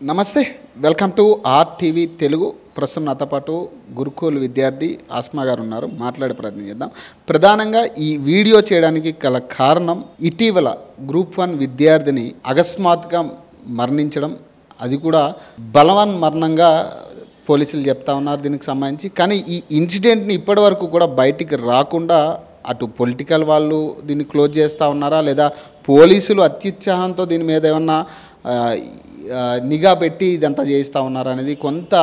నమస్తే, welcome to RTV Telugu. ప్రస్తుతం నాతో పాటు గురుకుల్ విద్యార్థి ఆస్మా గారు ఉన్నారు. మాట్లాడే ప్రయత్నం చేద్దాం. ప్రధానంగా ఈ వీడియో చేయడానికి గల కారణం, ఇటీవల గ్రూప్ 1 విద్యార్థిని అకస్మాత్తుగా మరణించడం, అది కూడా బలవన్ మరణంగా పోలీసులు చెప్తా ఉన్నారు దీనికి సంబంధించి. కానీ ఈ ఇన్సిడెంట్ని ఇప్పటి వరకు కూడా బయటికి రాకుండా అటు పొలిటికల్ వాళ్ళు దీన్ని క్లోజ్ చేస్తూ ఉన్నారా, లేదా పోలీసులు అత్యుత్సాహంతో దీని మీద ఏమన్నా నిఘా పెట్టి ఇదంతా చేస్తూ ఉన్నారా అనేది కొంత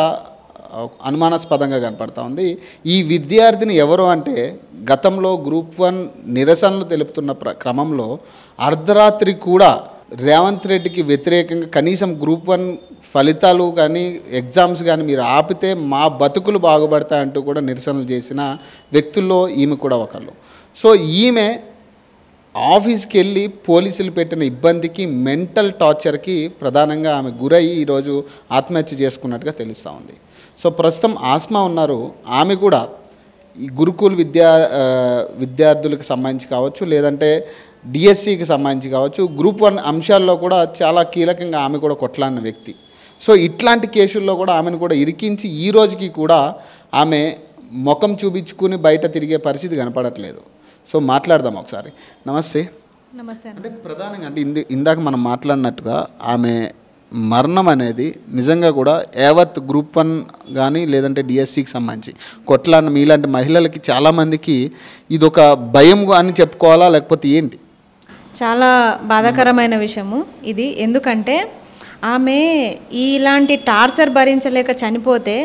అనుమానాస్పదంగా కనపడతా ఉంది. ఈ విద్యార్థిని ఎవరు అంటే, గతంలో గ్రూప్ 1 నిరసనలు తెలుపుతున్న క్రమంలో అర్ధరాత్రి కూడా రేవంత్ రెడ్డికి వ్యతిరేకంగా కనీసం గ్రూప్ 1 ఫలితాలు కానీ ఎగ్జామ్స్ కానీ మీరు ఆపితే మా బతుకులు బాగుపడతాయంటూ కూడా నిరసనలు చేసిన వ్యక్తుల్లో ఈమె కూడా ఒకళ్ళు. సో ఈమె ఆఫీస్కి వెళ్ళి పోలీసులు పెట్టిన ఇబ్బందికి, మెంటల్ టార్చర్కి ప్రధానంగా ఆమె గురయ్యి ఈరోజు ఆత్మహత్య చేసుకున్నట్టుగా తెలుస్తూ ఉంది. సో ప్రస్తుతం ఆస్మా ఉన్నారు. ఆమె కూడా ఈ గురుకుల్ విద్యార్థులకు సంబంధించి కావచ్చు, లేదంటే డిఎస్సికి సంబంధించి కావచ్చు, గ్రూప్ 1 అంశాల్లో కూడా చాలా కీలకంగా ఆమె కూడా కొట్లాడిన వ్యక్తి. సో ఇట్లాంటి కేసుల్లో కూడా ఆమెను కూడా ఇరికించి ఈ రోజుకి కూడా ఆమె ముఖం చూపించుకుని బయట తిరిగే పరిస్థితి కనపడట్లేదు. సో మాట్లాడదాం ఒకసారి. నమస్తే. నమస్తే. అంటే ప్రధానంగా అంటే ఇందాక మనం మాట్లాడినట్టుగా ఆమె మరణం అనేది నిజంగా కూడా యావత్ గ్రూప్ 1 కానీ లేదంటే డిఎస్సికి సంబంధించి కొట్లాడిన మీలాంటి మహిళలకి చాలామందికి ఇది ఒక భయం అని చెప్పుకోవాలా, లేకపోతే ఏంటి? చాలా బాధాకరమైన విషయము ఇది. ఎందుకంటే ఆమె ఇలాంటి టార్చర్ భరించలేక చనిపోతే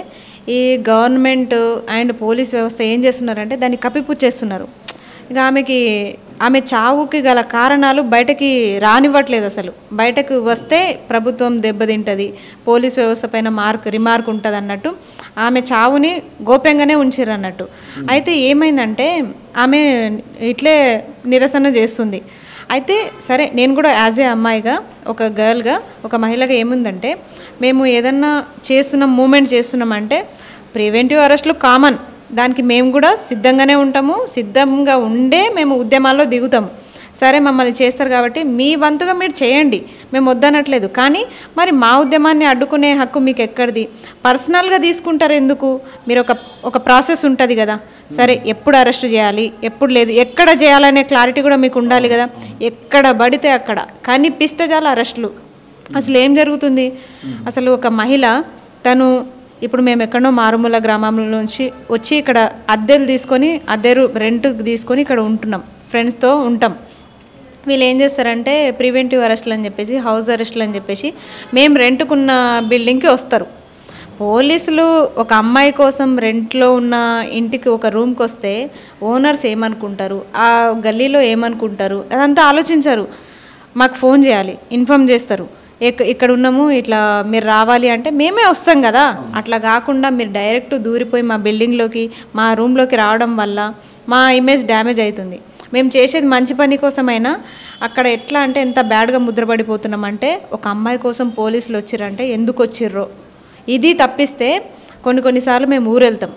ఈ గవర్నమెంట్ అండ్ పోలీస్ వ్యవస్థ ఏం చేస్తున్నారంటే దాన్ని కప్పిపుచ్చేస్తున్నారు. ఇక ఆమె చావుకి గల కారణాలు బయటకి రానివ్వట్లేదు. అసలు బయటకు వస్తే ప్రభుత్వం దెబ్బతింటుంది, పోలీస్ వ్యవస్థ పైన రిమార్క్ ఉంటుంది అన్నట్టు ఆమె చావుని గోప్యంగానే ఉంచారు అన్నట్టు. అయితే ఏమైందంటే ఆమె ఇట్లే నిరసన చేస్తుంది. అయితే సరే, నేను కూడా యాజ్ ఏ అమ్మాయిగా, ఒక గర్ల్గా, ఒక మహిళగా ఏముందంటే, మేము ఏదన్నా మూమెంట్ చేస్తున్నామంటే ప్రివెంటివ్ అరెస్టులు కామన్, దానికి మేము కూడా సిద్ధంగానే ఉంటాము. సిద్ధంగా ఉండే మేము ఉద్యమాల్లో దిగుతాము. సరే, మమ్మల్ని చేస్తారు కాబట్టి మీ వంతుగా మీరు చేయండి, మేము వద్దనట్లేదు. కానీ మరి మా ఉద్యమాన్ని అడ్డుకునే హక్కు మీకు ఎక్కడిది? పర్సనల్గా తీసుకుంటారు ఎందుకు? మీరు ఒక ప్రాసెస్ ఉంటుంది కదా. సరే, ఎప్పుడు అరెస్ట్ చేయాలి, ఎప్పుడు లేదు, ఎక్కడ చేయాలనే క్లారిటీ కూడా మీకు ఉండాలి కదా. ఎక్కడ పడితే అక్కడ కనిపిస్తే చాలా అరెస్టులు. అసలు ఏం జరుగుతుంది? అసలు ఒక మహిళ తను ఇప్పుడు మేము ఎక్కడో మారుమూల గ్రామంలో నుంచి వచ్చి ఇక్కడ అద్దె రెంట్కి తీసుకొని ఇక్కడ ఉంటున్నాం, ఫ్రెండ్స్తో ఉంటాం. వీళ్ళు ఏం చేస్తారంటే ప్రివెంటివ్ అరెస్టులు అని చెప్పేసి, హౌస్ అరెస్టులు అని చెప్పేసి మేము రెంట్కున్న బిల్డింగ్కి వస్తారు. పోలీసులు ఒక అమ్మాయి కోసం రెంట్లో ఉన్న ఇంటికి ఒక రూమ్కి వస్తే ఓనర్స్ ఏమనుకుంటారు, ఆ గల్లీలో ఏమనుకుంటారు, అదంతా ఆలోచించారు. మాకు ఫోన్ చేయాలి, ఇన్ఫామ్ చేస్తారు, ఇక్కడ ఉన్నాము, ఇట్లా మీరు రావాలి అంటే మేమే వస్తాం కదా. అట్లా కాకుండా మీరు డైరెక్ట్ దూరిపోయి మా బిల్డింగ్లోకి, మా రూమ్లోకి రావడం వల్ల మా ఇమేజ్ డ్యామేజ్ అవుతుంది. మేము చేసేది మంచి పని కోసమైనా అక్కడ ఎట్లా అంటే ఎంత బ్యాడ్గా ముద్రపడిపోతున్నామంటే, ఒక అమ్మాయి కోసం పోలీసులు వచ్చిర్రంటే ఎందుకు వచ్చిర్రో ఇది తప్పిస్తే కొన్నిసార్లు మేము ఊరెళ్తాం.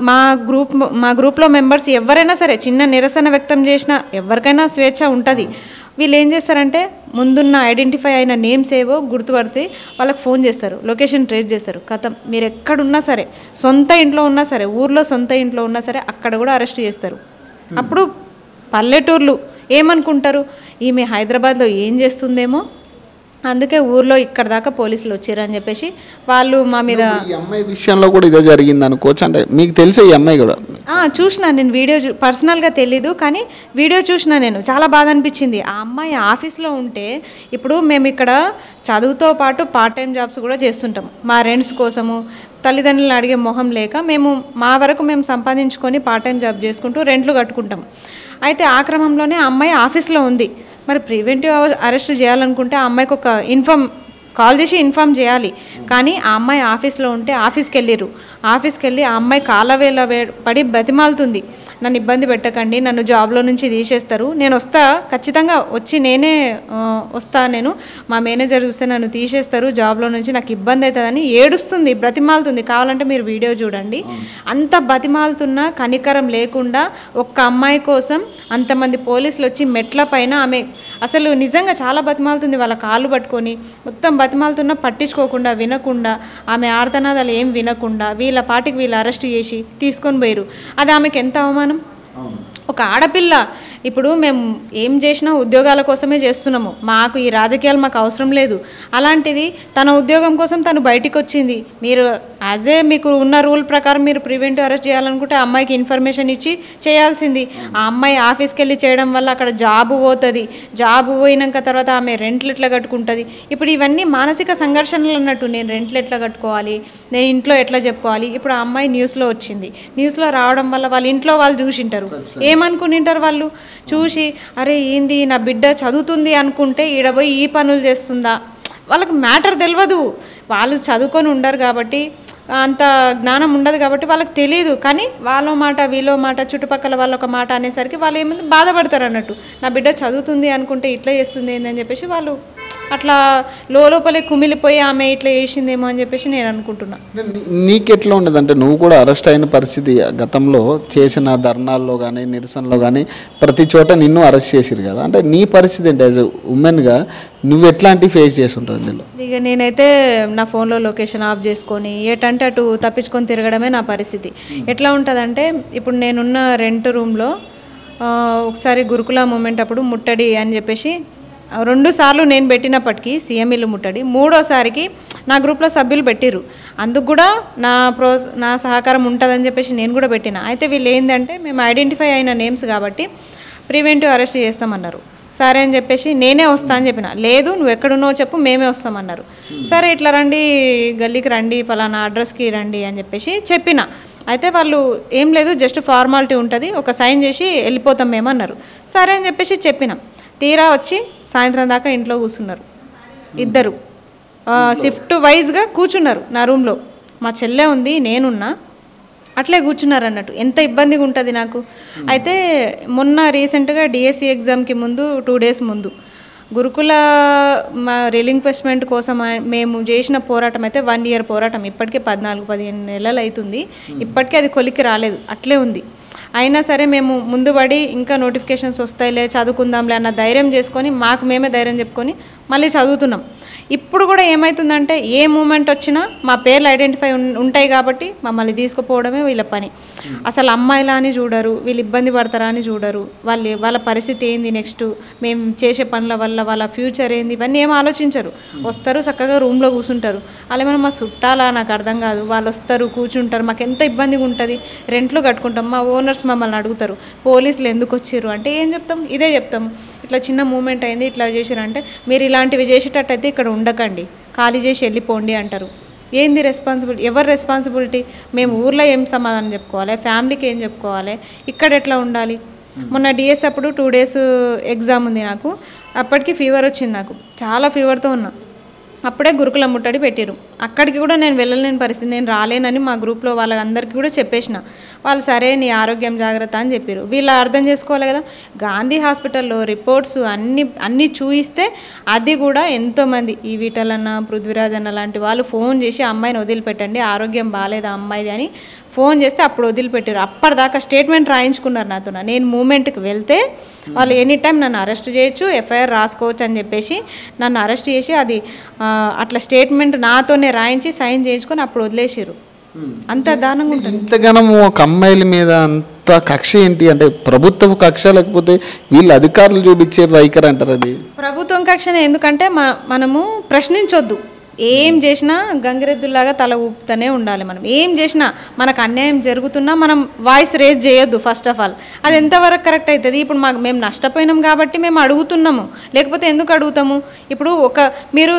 మా గ్రూప్లో మెంబర్స్ ఎవరైనా సరే చిన్న నిరసన వ్యక్తం చేసినా ఎవరికైనా స్వేచ్ఛ ఉంటుంది. వీళ్ళు ఏం చేస్తారంటే ముందున్న ఐడెంటిఫై అయిన నేమ్స్ ఏవో గుర్తుపడితే వాళ్ళకి ఫోన్ చేస్తారు, లొకేషన్ ట్రేస్ చేస్తారు. కథం, మీరు ఎక్కడున్నా సరే, సొంత ఇంట్లో ఉన్నా సరే, ఊర్లో సొంత ఇంట్లో ఉన్నా సరే అక్కడ కూడా అరెస్ట్ చేస్తారు. అప్పుడు పల్లెటూర్లు ఏమనుకుంటారు, ఈమె హైదరాబాద్లో ఏం చేస్తుందేమో, అందుకే ఊర్లో ఇక్కడ దాకా పోలీసులు వచ్చారు అని చెప్పేసి వాళ్ళు మా మీద. ఈ అమ్మాయి విషయంలో కూడా ఇదే జరిగింది అనుకోవచ్చు. అంటే మీకు తెలిసే ఈ అమ్మాయి కూడా చూసినా నేను వీడియో, పర్సనల్గా తెలీదు కానీ వీడియో చూసినా నేను. చాలా బాధ అనిపించింది. ఆ అమ్మాయి ఆఫీస్లో ఉంటే, ఇప్పుడు మేము ఇక్కడ చదువుతో పాటు పార్ట్ టైం జాబ్స్ కూడా చేస్తుంటాం. మా రెంట్స్ కోసము తల్లిదండ్రులను అడిగే మొహం లేక మేము మా వరకు మేము సంపాదించుకొని పార్ట్ టైం జాబ్ చేసుకుంటూ రెంట్లు కట్టుకుంటాం. అయితే ఆ క్రమంలోనే ఆ అమ్మాయి ఆఫీస్లో ఉంది. మరి ప్రివెంటివ్ అరెస్ట్ చేయాలనుకుంటే ఆ అమ్మాయికి ఒక కాల్ చేసి ఇన్ఫామ్ చేయాలి. కానీ ఆ అమ్మాయి ఆఫీస్లో ఉంటే ఆఫీస్కి వెళ్ళి ఆ అమ్మాయి కాలవేళ పడి బతిమాలుతుంది, నన్ను ఇబ్బంది పెట్టకండి, నన్ను జాబ్లో నుంచి తీసేస్తారు, నేను వస్తా, ఖచ్చితంగా వచ్చి నేనే వస్తా, నేను మా మేనేజర్ చూస్తే నన్ను తీసేస్తారు జాబ్లో నుంచి, నాకు ఇబ్బంది అవుతుందని ఏడుస్తుంది, బ్రతిమాలుతుంది. కావాలంటే మీరు వీడియో చూడండి. అంత బతిమాలుతున్నా కనికరం లేకుండా ఒక్క అమ్మాయి కోసం అంతమంది పోలీసులు వచ్చి మెట్ల పైన ఆమె అసలు నిజంగా చాలా బతిమాలుతుంది. వాళ్ళ కాళ్ళు పట్టుకొని మొత్తం బతిమాలుతున్నా పట్టించుకోకుండా వినకుండా ఆమె ఆర్తనాదాలు ఏం వినకుండా వీళ్ళ పాటికి వీళ్ళు అరెస్ట్ చేసి తీసుకొని పోయారు. అది ఆమెకి ఎంత అవమానం. ఒక ఆడపిల్ల ఇప్పుడు మేము ఏం చేసినా ఉద్యోగాల కోసమే చేస్తున్నాము, మాకు ఈ రాజకీయాలు మాకు అవసరం లేదు. అలాంటిది తన ఉద్యోగం కోసం తను బయటికి వచ్చింది. మీరు యాజ్ ఏ మీకు ఉన్న రూల్ ప్రకారం మీరు ప్రివెంటివ్ అరెస్ట్ చేయాలనుకుంటే ఆ అమ్మాయికి ఇన్ఫర్మేషన్ ఇచ్చి చేయాల్సింది. ఆ అమ్మాయి ఆఫీస్కి వెళ్ళి చేయడం వల్ల అక్కడ జాబు పోతుంది. జాబు పోయినాక తర్వాత ఆమె రెంట్లు ఎట్లా కట్టుకుంటుంది. ఇప్పుడు ఇవన్నీ మానసిక సంఘర్షణలు అన్నట్టు. నేను రెంట్లు ఎట్లా కట్టుకోవాలి, నేను ఇంట్లో ఎట్లా చెప్పుకోవాలి. ఇప్పుడు ఆ అమ్మాయి న్యూస్లో వచ్చింది. న్యూస్లో రావడం వల్ల వాళ్ళ ఇంట్లో వాళ్ళు చూసింటారు. ఏమనుకునింటారు వాళ్ళు చూసి, అరే ఏంది నా బిడ్డ చదువుతుంది అనుకుంటే ఈడపోయి ఈ పనులు చేస్తుందా. వాళ్ళకి మ్యాటర్ తెలియదు. వాళ్ళు చదువుకొని ఉండరు కాబట్టి, అంత జ్ఞానం ఉండదు కాబట్టి వాళ్ళకి తెలియదు. కానీ వాళ్ళ మాట వీళ్ళ మాట చుట్టుపక్కల వాళ్ళ ఒక మాట అనేసరికి వాళ్ళు ఏమైంది బాధపడతారు అన్నట్టు. నా బిడ్డ చదువుతుంది అనుకుంటే ఇట్లా చేస్తుంది ఏందని చెప్పేసి వాళ్ళు అట్లా లోపలే కుమిలిపోయి ఆమె ఇట్లా చేసిందేమో అని చెప్పేసి నేను అనుకుంటున్నా. నీకెట్లా ఉండదు అంటే నువ్వు కూడా అరెస్ట్ అయిన పరిస్థితి గతంలో చేసిన ధర్నాల్లో కానీ నిరసనలో కానీ ప్రతి చోట నిన్ను అరెస్ట్ చేసిరు కదా, అంటే నీ పరిస్థితి ఏంటి యాజ్ ఉమెన్గా నువ్వు ఎట్లాంటి ఫేస్ చేసి ఉంటుంది ఇందులో? ఇక నేనైతే నా ఫోన్లో లొకేషన్ ఆఫ్ చేసుకొని ఏటంటే అటు తప్పించుకొని తిరగడమే నా పరిస్థితి. ఎట్లా ఉంటుందంటే ఇప్పుడు నేనున్న రెంట్ రూమ్లో ఒకసారి గురుకుల మూమెంట్ అప్పుడు ముట్టడి అని చెప్పేసి 2 సార్లు నేను పెట్టినప్పటికీ సీఎం ఇల్లు ముట్టడి, 3వసారికి నా గ్రూప్లో సభ్యులు పెట్టిరు. అందుకు కూడా నా సహకారం ఉంటుందని చెప్పేసి నేను కూడా పెట్టిన. అయితే వీళ్ళు ఏంటంటే మేము ఐడెంటిఫై అయిన నేమ్స్ కాబట్టి ప్రివెంటివ్ అరెస్ట్ చేస్తామన్నారు. సరే అని చెప్పేసి నేనే వస్తా అని చెప్పిన. లేదు నువ్వు ఎక్కడున్నావు చెప్పు, మేమే వస్తామన్నారు. సరే ఇట్లా రండి, గల్లీకి రండి, పలానా అడ్రస్కి రండి అని చెప్పేసి చెప్పిన. అయితే వాళ్ళు ఏం లేదు జస్ట్ ఫార్మాలిటీ ఉంటుంది, ఒక సైన్ చేసి వెళ్ళిపోతాం మేమన్నారు. సరే అని చెప్పేసి చెప్పినాం. తీరా వచ్చి సాయంత్రం దాకా ఇంట్లో కూర్చున్నారు. ఇద్దరు షిఫ్ట్ వైజ్గా కూర్చున్నారు నా రూమ్లో. మా చెల్లె ఉంది, నేనున్నా, అట్లే కూర్చున్నారు అన్నట్టు. ఎంత ఇబ్బందిగా ఉంటుంది నాకు. అయితే మొన్న రీసెంట్గా డిఎస్సి ఎగ్జామ్కి ముందు 2 డేస్ ముందు గురుకుల మా రిలింక్వెస్ట్మెంట్ కోసం మేము చేసిన పోరాటం అయితే 1 ఇయర్ పోరాటం. ఇప్పటికే 14-15 నెలలు అవుతుంది. ఇప్పటికే అది కొలికి రాలేదు, అట్లే ఉంది. అయినా సరే మేము ముందు పడి ఇంకా నోటిఫికేషన్స్ వస్తాయిలే చదువుకుందాంలే అన్న ధైర్యం చేసుకొని మాకు మేమే ధైర్యం చెప్పుకొని మళ్ళీ చదువుతున్నాం. ఇప్పుడు కూడా ఏమవుతుందంటే ఏ మూమెంట్ వచ్చినా మా పేర్లు ఐడెంటిఫై ఉంటాయి కాబట్టి మమ్మల్ని తీసుకుపోవడమే వీళ్ళ పని. అసలు అమ్మాయిలా అని చూడరు, వీళ్ళు ఇబ్బంది పడతారా అని చూడరు. వాళ్ళ పరిస్థితి ఏంది, నెక్స్ట్ మేము చేసే పనుల వల్ల వాళ్ళ ఫ్యూచర్ ఏంది, ఇవన్నీ ఏం ఆలోచించరు. వస్తారు చక్కగా రూమ్లో కూర్చుంటారు. అలా మనం మా చుట్టాలా నాకు అర్థం కాదు. వాళ్ళు వస్తారు కూర్చుంటారు, మాకు ఎంత ఇబ్బందిగా ఉంటుంది. రెంట్లు కట్టుకుంటాం, మా ఓనర్స్ మమ్మల్ని అడుగుతారు పోలీసులు ఎందుకు వచ్చిర్రు అంటే ఏం చెప్తాం, ఇదే చెప్తాం, ఇట్లా చిన్న మూమెంట్ అయింది ఇట్లా చేసిరంటే మీరు ఇలాంటివి చేసేటట్టయితే ఇక్కడ ఉండకండి, ఖాళీ చేసి వెళ్ళిపోండి అంటారు. ఏంది రెస్పాన్సిబిలిటీ, ఎవరు రెస్పాన్సిబిలిటీ? మేము ఊర్లో ఏం సమాధానం చెప్పుకోవాలి, ఫ్యామిలీకి ఏం చెప్పుకోవాలి, ఇక్కడ ఎట్లా ఉండాలి? మొన్న డిఎస్ అప్పుడు 2 డేస్ ఎగ్జామ్ ఉంది నాకు. అప్పటికి ఫీవర్ వచ్చింది, నాకు చాలా ఫీవర్తో ఉన్నా. అప్పుడే గురుకుల ముట్టడి పెట్టారు. అక్కడికి కూడా నేను వెళ్ళలేని పరిస్థితి, నేను రాలేనని మా గ్రూప్లో వాళ్ళందరికీ కూడా చెప్పేసిన. వాళ్ళు సరే నీ ఆరోగ్యం జాగ్రత్త అని చెప్పారు. వీళ్ళు అర్థం చేసుకోవాలి కదా. గాంధీ హాస్పిటల్లో రిపోర్ట్స్ అన్నీ చూయిస్తే అది కూడా ఎంతోమంది ఈ వీటలన్న పృథ్వీరాజ్ అన్న లాంటి వాళ్ళు ఫోన్ చేసి అమ్మాయిని వదిలిపెట్టండి, ఆరోగ్యం బాగాలేదు అమ్మాయిది అని ఫోన్ చేస్తే అప్పుడు వదిలిపెట్టారు. అప్పటిదాకా స్టేట్మెంట్ రాయించుకున్నారు నాతో. నేను మూమెంట్కి వెళ్తే వాళ్ళు ఎనీ టైం నన్ను అరెస్ట్ చేయొచ్చు, ఎఫ్ఐఆర్ రాసుకోవచ్చు అని చెప్పేసి నన్ను అరెస్ట్ చేసి అది అట్లా స్టేట్మెంట్ నాతోనే రాయించి సైన్ చేయించుకొని అప్పుడు వదిలేసారు. అంత దారుణంగా ఉంటుంది. ఇంతగానో ఒక అమ్మాయిల మీద అంత కక్ష ఏంటి అంటే ప్రభుత్వ కక్ష లేకపోతే వీళ్ళు అధికారులు చూపించే వైఖరి అంటారు? అది ప్రభుత్వం కక్షనే. ఎందుకంటే మనము ప్రశ్నించొద్దు. ఏం చేసినా గంగిరెద్దులాగా తల ఊపుతూనే ఉండాలి. మనం ఏం చేసినా మనకు అన్యాయం జరుగుతున్నా మనం వాయిస్ రేజ్ చేయొద్దు ఫస్ట్ ఆఫ్ ఆల్. అది ఎంతవరకు కరెక్ట్ అవుతుంది? ఇప్పుడు మేము నష్టపోయినాం కాబట్టి మేము అడుగుతున్నాము, లేకపోతే ఎందుకు అడుగుతాము? ఇప్పుడు మీరు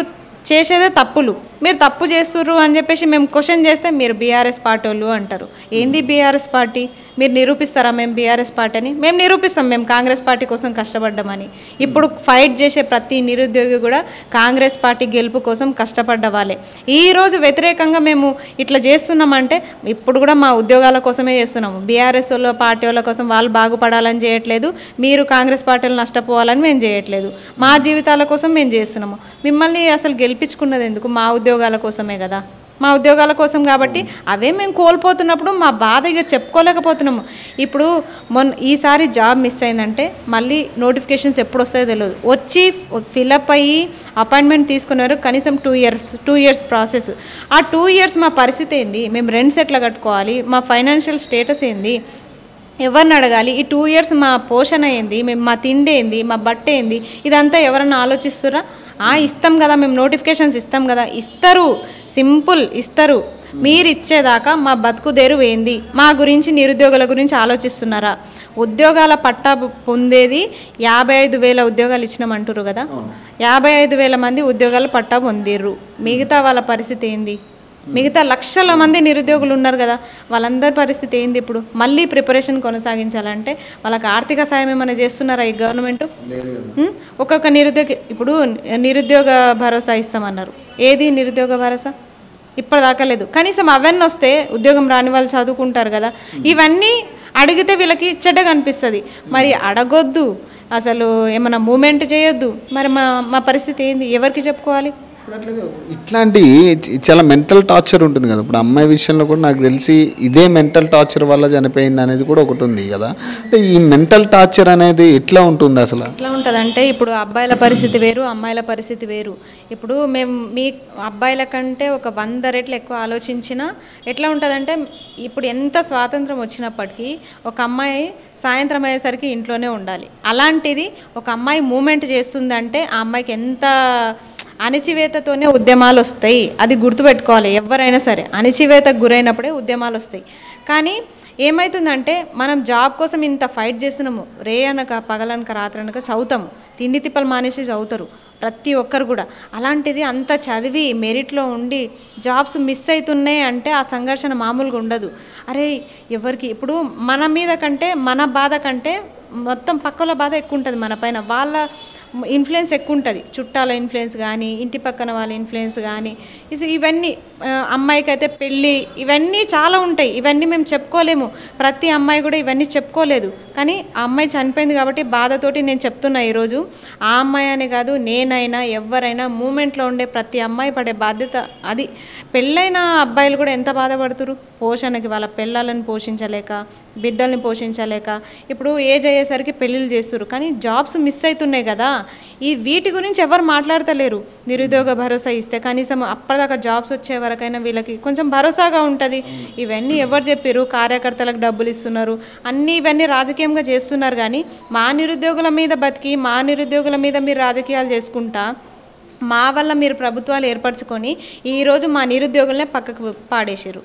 చేసేదే తప్పులు, మీరు తప్పు చేస్తుర్రు అని చెప్పేసి మేము క్వశ్చన్ చేస్తే మీరు బీఆర్ఎస్ పార్టీ వాళ్ళు అంటారు. ఏంది బీఆర్ఎస్ పార్టీ? మీరు నిరూపిస్తారా మేము బీఆర్ఎస్ పార్టీ అని? మేము నిరూపిస్తాం మేము కాంగ్రెస్ పార్టీ కోసం కష్టపడ్డామని. ఇప్పుడు ఫైట్ చేసే ప్రతి నిరుద్యోగి కూడా కాంగ్రెస్ పార్టీ గెలుపు కోసం కష్టపడ్డ వాళ్ళే. ఈరోజు వ్యతిరేకంగా మేము ఇట్లా చేస్తున్నామంటే ఇప్పుడు కూడా మా ఉద్యోగాల కోసమే చేస్తున్నాము. బీఆర్ఎస్ వాళ్ళ పార్టీ వాళ్ళ కోసం వాళ్ళు బాగుపడాలని చేయట్లేదు, మీరు కాంగ్రెస్ పార్టీలు నష్టపోవాలని మేము చేయట్లేదు. మా జీవితాల కోసం మేము చేస్తున్నాము. మిమ్మల్ని అసలు గెలిపించుకున్నది ఎందుకు? మా ఉద్యోగాల కోసమే కదా. మా ఉద్యోగాల కోసం కాబట్టి అవే మేము కోల్పోతున్నప్పుడు మా బాధ ఇక చెప్పుకోలేకపోతున్నాము. ఇప్పుడు ఈసారి జాబ్ మిస్ అయిందంటే మళ్ళీ నోటిఫికేషన్స్ ఎప్పుడు వస్తాయో తెలియదు. వచ్చి ఫిలప్ అయ్యి అపాయింట్మెంట్ తీసుకున్నారు, కనీసం 2 ఇయర్స్ ప్రాసెస్. ఆ 2 ఇయర్స్ మా పరిస్థితి ఏంది, మేము రెంట్స్ ఎట్లా కట్టుకోవాలి, మా ఫైనాన్షియల్ స్టేటస్ ఏంది, ఎవరిని అడగాలి, ఈ 2 ఇయర్స్ మా పోషణ ఏంది, మేము మా తిండి ఏంది, మా బట్ట ఏంది, ఇదంతా ఎవరన్నా ఆలోచిస్తురా? ఇస్తాం కదా, మేము నోటిఫికేషన్స్ ఇస్తాం కదా, ఇస్తారు, సింపుల్ ఇస్తారు. మీరు ఇచ్చేదాకా మా బతుకుదేరు ఏంది? మా గురించి నిరుద్యోగుల గురించి ఆలోచిస్తున్నారా? ఉద్యోగాల పట్టా పొందేది 55,000 ఉద్యోగాలు ఇచ్చినామంటారు కదా, 55,000 మంది ఉద్యోగాల పట్టా పొందిర్రు. మిగతా వాళ్ళ పరిస్థితి ఏంది? మిగతా లక్షల మంది నిరుద్యోగులు ఉన్నారు కదా, వాళ్ళందరి పరిస్థితి ఏంది? ఇప్పుడు మళ్ళీ ప్రిపరేషన్ కొనసాగించాలంటే వాళ్ళకి ఆర్థిక సాయం ఏమైనా చేస్తున్నారా ఈ గవర్నమెంట్? ఒక్కొక్క ఇప్పుడు నిరుద్యోగ భరోసా ఇస్తామన్నారు. ఏది నిరుద్యోగ భరోసా? ఇప్పటిదాకా లేదు. కనీసం అవన్నీ వస్తే ఉద్యోగం రాని వాళ్ళు చదువుకుంటారు కదా, ఇవన్నీ అడిగితే వీళ్ళకి చెడ్డగా అనిపిస్తుంది. మరి అడగొద్దు, అసలు ఏమైనా మూమెంట్ చేయొద్దు, మరి మా పరిస్థితి ఏంది? ఎవరికి చెప్పుకోవాలి? ఇట్లాంటి చాలా మెంటల్ టార్చర్ ఉంటుంది కదా. ఇప్పుడు అమ్మాయి విషయంలో కూడా నాకు తెలిసి ఇదే మెంటల్ టార్చర్ వల్ల చనిపోయింది అనేది కూడా ఒకటి ఉంది కదా. అంటే ఈ మెంటల్ టార్చర్ అనేది ఎట్లా ఉంటుంది అసలు? ఎట్లా ఉంటుంది అంటే, ఇప్పుడు అబ్బాయిల పరిస్థితి వేరు, అమ్మాయిల పరిస్థితి వేరు. ఇప్పుడు మేము మీ అబ్బాయిల కంటే ఒక 100 రెట్లు ఎక్కువ ఆలోచించినా ఎట్లా ఉంటుందంటే, ఇప్పుడు ఎంత స్వాతంత్రం వచ్చినప్పటికీ ఒక అమ్మాయి సాయంత్రం అయ్యేసరికి ఇంట్లోనే ఉండాలి. అలాంటిది ఒక అమ్మాయి మూమెంట్ చేస్తుందంటే ఆ అమ్మాయికి ఎంత అణచివేతతోనే ఉద్యమాలు వస్తాయి. అది గుర్తుపెట్టుకోవాలి. ఎవరైనా సరే అణచివేతకు గురైనప్పుడే ఉద్యమాలు వస్తాయి. కానీ ఏమవుతుందంటే, మనం జాబ్ కోసం ఇంత ఫైట్ చేస్తున్నాము, రే అనక పగలనక రాత్రనక చదువుతాము, తిండి తిప్పలు మానేసి చదువుతారు ప్రతి ఒక్కరు కూడా. అలాంటిది అంత చదివి మెరిట్లో ఉండి జాబ్స్ మిస్ అవుతున్నాయి అంటే ఆ సంఘర్షణ మామూలుగా ఉండదు. అరే ఎవరికి ఇప్పుడు మన మీద కంటే, మన బాధ కంటే మొత్తం పక్కల బాధ ఎక్కువ ఉంటుంది మన పైన. వాళ్ళ ఇన్ఫ్లుయెన్స్ ఎక్కువ ఉంటుంది, చుట్టాల ఇన్ఫ్లుయెన్స్ కానీ, ఇంటి పక్కన వాళ్ళ ఇన్ఫ్లుయెన్స్ కానీ, ఇవన్నీ అమ్మాయికి అయితే పెళ్ళి, ఇవన్నీ చాలా ఉంటాయి. ఇవన్నీ మేము చెప్పుకోలేము, ప్రతి అమ్మాయి కూడా ఇవన్నీ చెప్పుకోలేదు. కానీ ఆ అమ్మాయి చనిపోయింది కాబట్టి బాధతోటి నేను చెప్తున్నా ఈరోజు. ఆ అమ్మాయి అని కాదు, నేనైనా ఎవరైనా మూమెంట్లో ఉండే ప్రతి అమ్మాయి పడే బాధ్యత అది. పెళ్ళైన అబ్బాయిలు కూడా ఎంత బాధపడుతురు పోషణకి, వాళ్ళ పిల్లలను పోషించలేక, బిడ్డల్ని పోషించలేక. ఇప్పుడు ఏజ్ అయ్యేసరికి పెళ్ళిళ్ళు చేస్తున్నారు, కానీ జాబ్స్ మిస్ అవుతున్నాయి కదా. వీటి గురించి ఎవరు మాట్లాడతలేరు. నిరుద్యోగ భరోసా ఇస్తే కనీసం అప్పటిదాకా జాబ్స్ వచ్చే వరకైనా వీళ్ళకి కొంచెం భరోసాగా ఉంటుంది. ఇవన్నీ ఎవరు చెప్పారు? కార్యకర్తలకు డబ్బులు ఇస్తున్నారు, అన్నీ ఇవన్నీ రాజకీయంగా చేస్తున్నారు. కానీ మా నిరుద్యోగుల మీద బతికి, మా నిరుద్యోగుల మీద మీరు రాజకీయాలు చేసుకుంటా, మా వల్ల మీరు ప్రభుత్వాలు ఏర్పరచుకొని ఈరోజు మా నిరుద్యోగులనే పక్కకు పాడేసారు.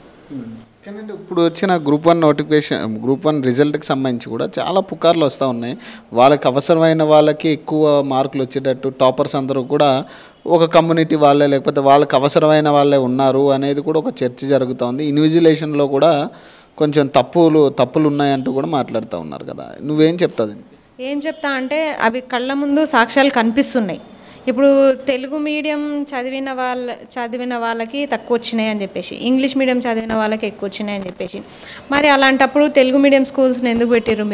కానీ ఇప్పుడు వచ్చిన గ్రూప్ 1 నోటిఫికేషన్, గ్రూప్ 1 రిజల్ట్కి సంబంధించి కూడా చాలా పుకార్లు వస్తూ ఉన్నాయి. వాళ్ళకి అవసరమైన వాళ్ళకి ఎక్కువ మార్కులు వచ్చేటట్టు టాపర్స్ అందరూ కూడా ఒక కమ్యూనిటీ వాళ్ళే, లేకపోతే వాళ్ళకి అవసరమైన వాళ్ళే ఉన్నారు అనేది కూడా ఒక చర్చ జరుగుతూ ఉంది. ఇన్విజిలేషన్లో కూడా కొంచెం తప్పులు ఉన్నాయంటూ కూడా మాట్లాడుతూ ఉన్నారు కదా. నువ్వేం చెప్తాది? ఏం చెప్తా అంటే, అవి కళ్ళ ముందు సాక్ష్యాలు కనిపిస్తున్నాయి. ఇప్పుడు తెలుగు మీడియం చదివిన వాళ్ళకి తక్కువ వచ్చినాయి అని చెప్పేసి, ఇంగ్లీష్ మీడియం చదివిన వాళ్ళకి ఎక్కువ వచ్చినాయి అని చెప్పేసి, మరి అలాంటప్పుడు తెలుగు మీడియం స్కూల్స్ని ఎందుకు పెట్టారు?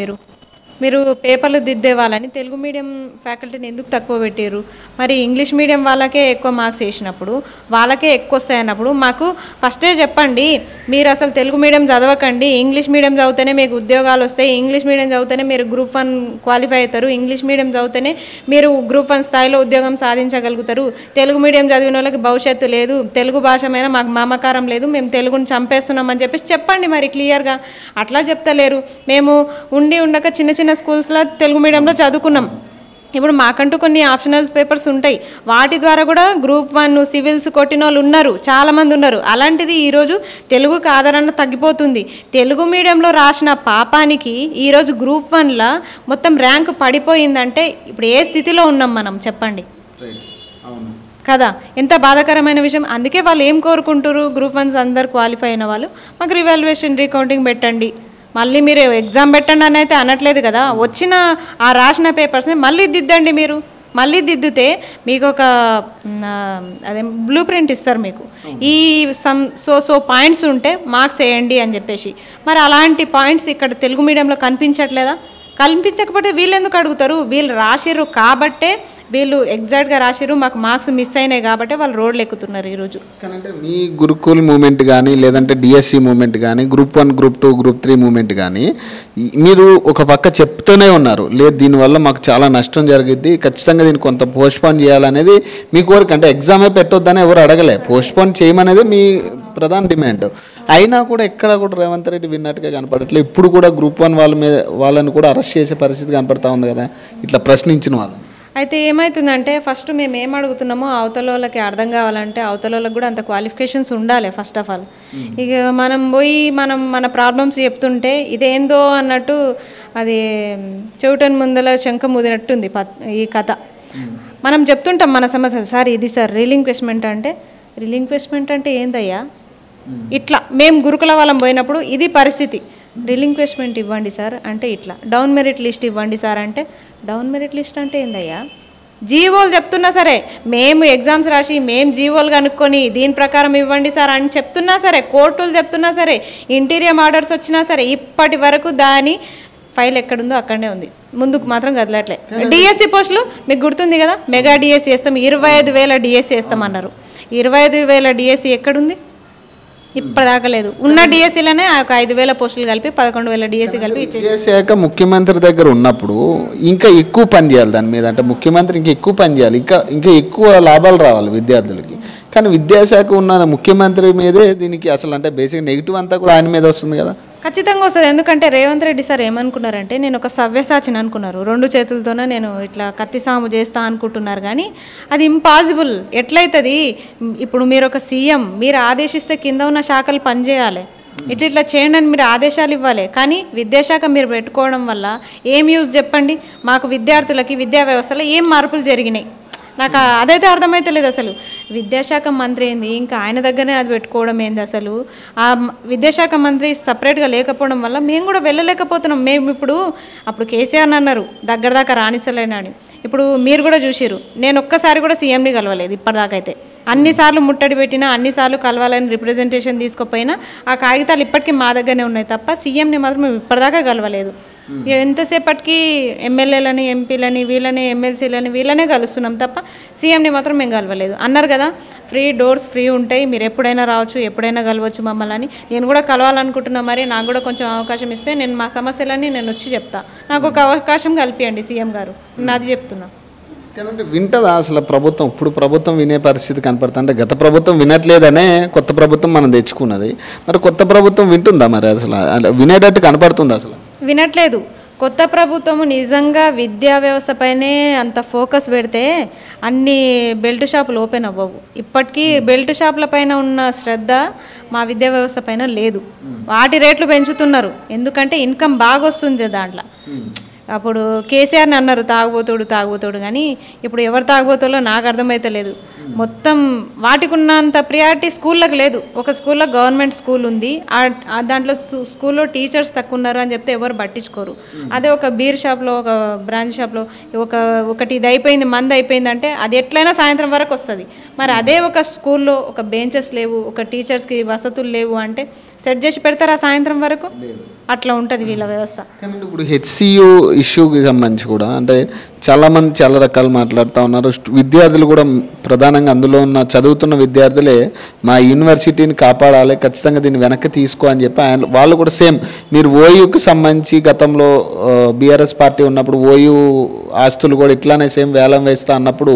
మీరు పేపర్లు దిద్దే వాళ్ళని తెలుగు మీడియం ఫ్యాకల్టీని ఎందుకు తక్కువ పెట్టారు? మరి ఇంగ్లీష్ మీడియం వాళ్ళకే ఎక్కువ మార్క్స్ వేసినప్పుడు, వాళ్ళకే ఎక్కువ వస్తాయన్నప్పుడు మాకు ఫస్టే చెప్పండి. మీరు అసలు తెలుగు మీడియం చదవకండి, ఇంగ్లీష్ మీడియం చదివితేనే మీకు ఉద్యోగాలు వస్తాయి, ఇంగ్లీష్ మీడియం చదివితేనే మీరు గ్రూప్ 1 క్వాలిఫై అవుతారు, ఇంగ్లీష్ మీడియం చదివితేనే మీరు గ్రూప్ 1 స్థాయిలో ఉద్యోగం సాధించగలుగుతారు, తెలుగు మీడియం చదివిన వాళ్ళకి భవిష్యత్తు లేదు, తెలుగు భాష మీద మాకు మమకారం లేదు, మేము తెలుగుని చంపేస్తున్నామని చెప్పేసి చెప్పండి మరి క్లియర్గా. అట్లా చెప్తలేరు. మేము ఉండక చిన్న స్కూల్స్లో తెలుగు మీడియంలో చదువుకున్నాం. ఇప్పుడు మాకంటూ కొన్ని ఆప్షనల్ పేపర్స్ ఉంటాయి, వాటి ద్వారా కూడా గ్రూప్ 1 సివిల్స్ కొట్టిన వాళ్ళు ఉన్నారు, చాలామంది ఉన్నారు. అలాంటిది ఈరోజు తెలుగుకి ఆదరణ తగ్గిపోతుంది. తెలుగు మీడియంలో రాసిన పాపానికి ఈరోజు గ్రూప్ 1లో మొత్తం ర్యాంక్ పడిపోయిందంటే ఇప్పుడు ఏ స్థితిలో ఉన్నాం మనం చెప్పండి కదా. ఎంత బాధాకరమైన విషయం. అందుకే వాళ్ళు ఏం కోరుకుంటారు, గ్రూప్ 1 అందరు క్వాలిఫై అయిన వాళ్ళు మాకు రివాల్యుయేషన్ రీకౌంటింగ్ పెట్టండి, మళ్ళీ మీరు ఎగ్జామ్ పెట్టండి అని అయితే అనట్లేదు కదా. వచ్చిన ఆ రాసిన పేపర్స్ని మళ్ళీ దిద్దండి. మీరు మళ్ళీ దిద్దితే మీకు ఒక అదే బ్లూ ప్రింట్ ఇస్తారు మీకు, ఈ సో పాయింట్స్ ఉంటే మార్క్స్ వేయండి అని చెప్పేసి. మరి అలాంటి పాయింట్స్ ఇక్కడ తెలుగు మీడియంలో కనిపించట్లేదా? కనిపించకపోతే వీళ్ళు ఎందుకు అడుగుతారు? వీళ్ళు రాసిర్రు కాబట్టే వీళ్ళు ఎగ్జాక్ట్గా రాసిరు, మాకు మార్క్స్ మిస్ అయినాయి కాబట్టి వాళ్ళు రోడ్లు ఎక్కుతున్నారు ఈరోజు. కానీ మీ గురుకుల్ మూమెంట్ కానీ లేదంటే డిఎస్సి మూమెంట్ కానీ గ్రూప్ 1 గ్రూప్ 2 గ్రూప్ 3 మూమెంట్ కానీ మీరు ఒక పక్క చెప్తూనే ఉన్నారు, లేదు దీనివల్ల మాకు చాలా నష్టం జరిగింది, ఖచ్చితంగా దీన్ని కొంత పోస్ట్పోన్ చేయాలనేది మీ కోరిక. అంటే ఎగ్జామే పెట్టొద్దని ఎవరు అడగలే, పోస్ట్పోన్ చేయమనేది మీ ప్రధాన డిమాండ్. అయినా కూడా ఎక్కడ కూడా రేవంత్ రెడ్డి విన్నట్టుగా కనపడట్లేదు. ఇప్పుడు కూడా గ్రూప్ 1 వాళ్ళని కూడా అరెస్ట్ చేసే పరిస్థితి కనపడతా ఉంది కదా ఇట్లా ప్రశ్నించిన వాళ్ళు. అయితే ఏమవుతుందంటే ఫస్ట్ మేము ఏం అడుగుతున్నామో అవతల వాళ్ళకి అర్థం కావాలంటే అవతల వాళ్ళకి కూడా అంత క్వాలిఫికేషన్స్ ఉండాలి ఫస్ట్ ఆఫ్ ఆల్. ఇక మనం పోయి మన ప్రాబ్లమ్స్ చెప్తుంటే ఇదేందో అన్నట్టు అది చెవిటని ముందల శంఖ ముదినట్టుంది ఈ కథ. మనం చెప్తుంటాం మన సమస్యలు, సార్ ఇది సార్ రిలింక్వెస్ట్మెంట్ అంటే ఏందయ్యా, ఇట్లా మేము గురుకుల వాళ్ళం పోయినప్పుడు ఇది పరిస్థితి, రిలింక్వెస్ట్మెంట్ ఇవ్వండి సార్ అంటే ఇట్లా, డౌన్ మెరిట్ లిస్ట్ ఇవ్వండి సార్ అంటే డౌన్ మెరిట్ లిస్ట్ అంటే ఏందయ్యా, జీవోలు చెప్తున్నా సరే మేము ఎగ్జామ్స్ రాసి మేము జీవోలు కనుక్కొని దీని ప్రకారం ఇవ్వండి సార్ అని చెప్తున్నా సరే, కోర్టులు చెప్తున్నా సరే, ఇంటీరియర్ ఆర్డర్స్ వచ్చినా సరే ఇప్పటి వరకు దాని ఫైల్ ఎక్కడుందో అక్కడనే ఉంది, ముందుకు మాత్రం కదలట్లే. డిఎస్సి పోస్టులు మీకు గుర్తుంది కదా, మెగా డిఎస్సి వేస్తాం, 25,000 డిఎస్సి వేస్తామన్నారు. 25,000 డిఎస్సి ఎక్కడుంది, ఇప్పటిదాకా లేదు. ఉన్న డిఎస్సీలోనే ఒక 5,000 పోస్టులు కలిపి 11,000 డిఎస్సీ కలిపి ఇచ్చేసాక ముఖ్యమంత్రి దగ్గర ఉన్నప్పుడు ఇంకా ఎక్కువ పని చేయాలి దాని మీద. అంటే ముఖ్యమంత్రి ఇంకా ఎక్కువ పని చేయాలి, ఇంకా ఎక్కువ లాభాలు రావాలి విద్యార్థులకి. కానీ విద్యాశాఖ ఉన్న ముఖ్యమంత్రి మీదే దీనికి అసలు అంటే బేసిక్ నెగిటివ్ అంతా కూడా ఆయన మీద వస్తుంది కదా. ఖచ్చితంగా వస్తుంది. ఎందుకంటే రేవంత్ రెడ్డి సార్ ఏమనుకున్నారంటే నేను ఒక సవ్యసాచిని అనుకున్నారు, 2 చేతులతోనే నేను ఇట్లా కత్తి సాము చేస్తా అనుకుంటున్నారు. కానీ అది ఇంపాసిబుల్. ఎట్లయితుంది, ఇప్పుడు మీరు ఒక సీఎం, మీరు ఆదేశిస్తే కింద ఉన్న శాఖలు పనిచేయాలి, ఇట్లా చేయండి అని మీరు ఆదేశాలు ఇవ్వాలి. కానీ విద్యాశాఖ మీరు పెట్టుకోవడం వల్ల ఏం యూజ్ చెప్పండి, మాకు విద్యార్థులకి విద్యా వ్యవస్థలో ఏం మార్పులు జరిగినాయి, నాకు అదైతే అర్థమైతలేదు. అసలు విద్యాశాఖ మంత్రి ఏంది, ఇంకా ఆయన దగ్గరనే అది పెట్టుకోవడం ఏంది, అసలు ఆ విద్యాశాఖ మంత్రి సపరేట్గా లేకపోవడం వల్ల మేము కూడా వెళ్ళలేకపోతున్నాం. మేము అప్పుడు కేసీఆర్ అన్నారు దగ్గర దాకా రాణిస్తలేనని, ఇప్పుడు మీరు కూడా చూసిరు, నేను ఒక్కసారి కూడా సీఎంని కలవలేదు ఇప్పటిదాకా. అయితే అన్నిసార్లు ముట్టడి పెట్టినా, అన్నిసార్లు కలవాలని రిప్రజెంటేషన్ తీసుకుపోయినా ఆ కాగితాలు ఇప్పటికీ మా దగ్గరనే ఉన్నాయి తప్ప సీఎంని మాత్రం మేము ఇప్పటిదాకా కలవలేదు. ఎంతసేపటికి ఎమ్మెల్యేలని, ఎంపీలని, వీళ్ళని, ఎమ్మెల్సీలని వీళ్ళనే కలుస్తున్నాం తప్ప సీఎంని మాత్రం మేము కలవలేదు. అన్నారు కదా ఫ్రీ డోర్స్ ఫ్రీ ఉంటాయి, మీరు ఎప్పుడైనా రావచ్చు, ఎప్పుడైనా కలవచ్చు మమ్మల్ని అని. నేను కూడా కలవాలనుకుంటున్నా, మరి నాకు కూడా కొంచెం అవకాశం ఇస్తే నేను మా సమస్యలన్నీ నేను వచ్చి చెప్తా, నాకు ఒక అవకాశం కల్పియండి సీఎం గారు, నాది చెప్తున్నా. కానీ వింటదా అసలు ప్రభుత్వం? ఇప్పుడు ప్రభుత్వం వినే పరిస్థితి కనపడుతుంటే గత ప్రభుత్వం వినట్లేదనే కొత్త ప్రభుత్వం మనం తెచ్చుకున్నది. మరి కొత్త ప్రభుత్వం వింటుందా? మరి అసలు వినేటట్టు కనపడుతుందా? అసలు వినట్లేదు. కొత్త ప్రభుత్వము నిజంగా విద్యా వ్యవస్థపైనే అంత ఫోకస్ పెడితే అన్ని బెల్ట్ షాపులు ఓపెన్ అవ్వవు. ఇప్పటికీ బెల్ట్ షాపుల పైన ఉన్న శ్రద్ధ మా విద్యా వ్యవస్థ పైన లేదు. వాటి రేట్లు పెంచుతున్నారు, ఎందుకంటే ఇన్కమ్ బాగా వస్తుంది దాంట్లో. అప్పుడు కేసీఆర్ని అన్నారు తాగుబోతుడు, కానీ ఇప్పుడు ఎవరు తాగుబోతులో నాకు అర్థమైతలేదు. మొత్తం వాటికి ఉన్నంత ప్రియారిటీ స్కూళ్ళకి లేదు. ఒక స్కూల్లో గవర్నమెంట్ స్కూల్ ఉంది, దాంట్లో స్కూల్లో టీచర్స్ తక్కువ ఉన్నారు అని చెప్తే ఎవరు పట్టించుకోరు. అదే ఒక బీర్ షాప్లో, ఒక బ్రాంచ్ షాప్లో ఒకటి ఇది అయిపోయింది, మంది అయిపోయిందంటే అది ఎట్లయినా సాయంత్రం వరకు వస్తుంది. మరి అదే ఒక స్కూల్లో ఒక బెంచెస్ లేవు, ఒక టీచర్స్కి వసతులు లేవు అంటే సెట్ చేసి పెడతారా సాయంత్రం వరకు? అట్లా ఉంటుంది వీళ్ళ వ్యవస్థ. ఇప్పుడు హెచ్సియు ఇష్యూకి సంబంధించి కూడా అంటే చాలామంది చాలా రకాలు మాట్లాడుతూ ఉన్నారు. విద్యార్థులు కూడా ప్రధానంగా అందులో ఉన్న చదువుతున్న విద్యార్థులే మా యూనివర్సిటీని కాపాడాలి, ఖచ్చితంగా దీన్ని వెనక్కి తీసుకో అని చెప్పి వాళ్ళు కూడా సేమ్ మీరు ఓయూకి సంబంధించి గతంలో బీఆర్ఎస్ పార్టీ ఉన్నప్పుడు ఓయూ ఆస్తులు కూడా ఇట్లానే సేమ్ వేలం వేస్తా అన్నప్పుడు